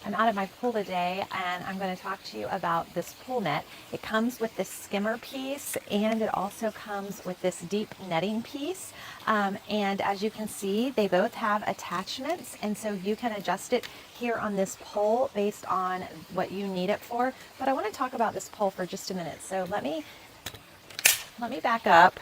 I'm out at my pool today and I'm going to talk to you about this pool net. It comes with this skimmer piece and it also comes with this deep netting piece. And as you can see, they both have attachments, and so you can adjust it here on this pole based on what you need it for. But I want to talk about this pole for just a minute. So let me back up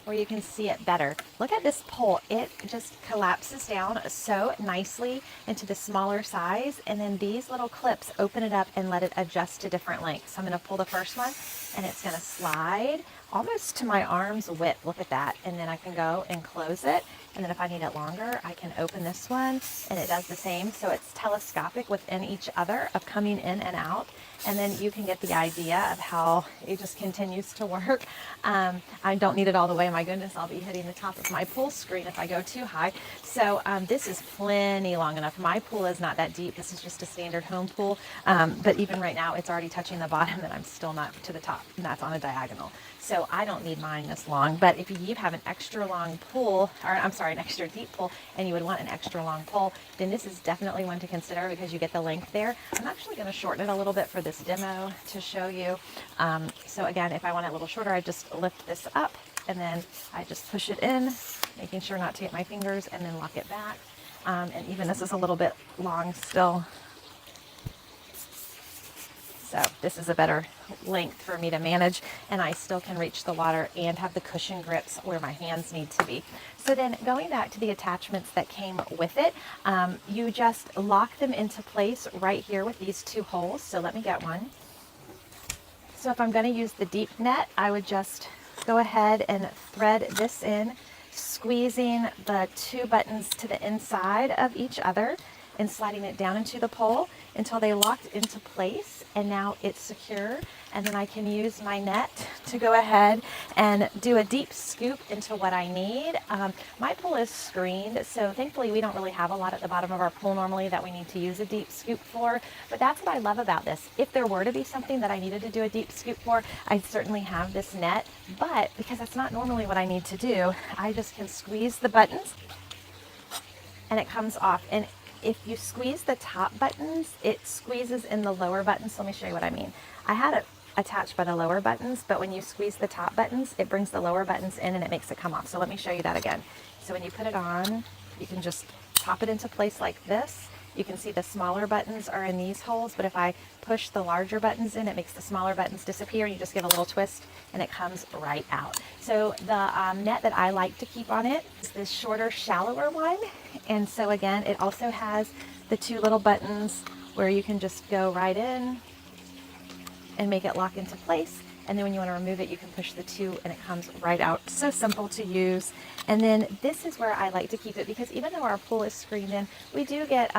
where you can see it better. Look at this pole. It just collapses down so nicely into the smaller size, and then these little clips open it up and let it adjust to different lengths. So I'm going to pull the first one and it's going to slide almost to my arm's width. Look at that. And then I can go and close it. And then if I need it longer, I can open this one and it does the same. So it's telescopic within each other of coming in and out. And then you can get the idea of how it just continues to work. I don't need it all the way. My goodness, I'll be hitting the top of my pool screen if I go too high. So this is plenty long enough. My pool is not that deep. This is just a standard home pool. But even right now, it's already touching the bottom and I'm still not to the top. And that's on a diagonal. So I don't need mine this long. But if you have an extra long pool, or I'm sorry, an extra deep pool, and you would want an extra long pole, then this is definitely one to consider because you get the length there. I'm actually going to shorten it a little bit for this demo to show you. So again, if I want it a little shorter, I just lift this up and then I just push it in, making sure not to get my fingers, and then lock it back. And even this is a little bit long still. So this is a better length for me to manage, and I still can reach the water and have the cushion grips where my hands need to be. So then going back to the attachments that came with it, you just lock them into place right here with these two holes. So let me get one. So if I'm going to use the deep net, I would just go ahead and thread this in, squeezing the two buttons to the inside of each other and sliding it down into the pole until they locked into place, and now it's secure. And then I can use my net to go ahead and do a deep scoop into what I need. My pool is screened, so thankfully we don't really have a lot at the bottom of our pool normally that we need to use a deep scoop for, but that's what I love about this. If there were to be something that I needed to do a deep scoop for, I'd certainly have this net, but because that's not normally what I need to do, I just can squeeze the buttons and it comes off. And if you squeeze the top buttons, it squeezes in the lower buttons. So let me show you what I mean. I had it attached by the lower buttons, but when you squeeze the top buttons, it brings the lower buttons in and it makes it come off. So let me show you that again. So when you put it on, you can just pop it into place like this. You can see the smaller buttons are in these holes, but if I push the larger buttons in, it makes the smaller buttons disappear. You just give a little twist and it comes right out. So the net that I like to keep on it is this shorter, shallower one. And so again, it also has the two little buttons where you can just go right in and make it lock into place. And then when you want to remove it, you can push the two and it comes right out. So simple to use. And then this is where I like to keep it, because even though our pool is screened in, we do get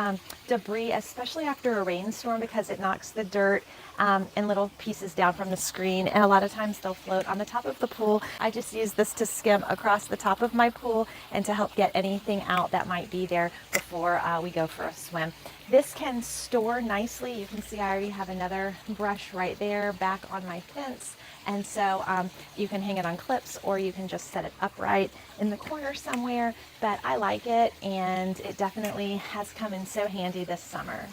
debris, especially after a rainstorm, because it knocks the dirt and little pieces down from the screen. And a lot of times they'll float on the top of the pool. I just use this to skim across the top of my pool and to help get anything out that might be there before we go for a swim. This can store nicely. You can see I already have another brush right there back on my fence. And so you can hang it on clips, or you can just set it upright in the corner somewhere. But I like it, and it definitely has come in so handy this summer.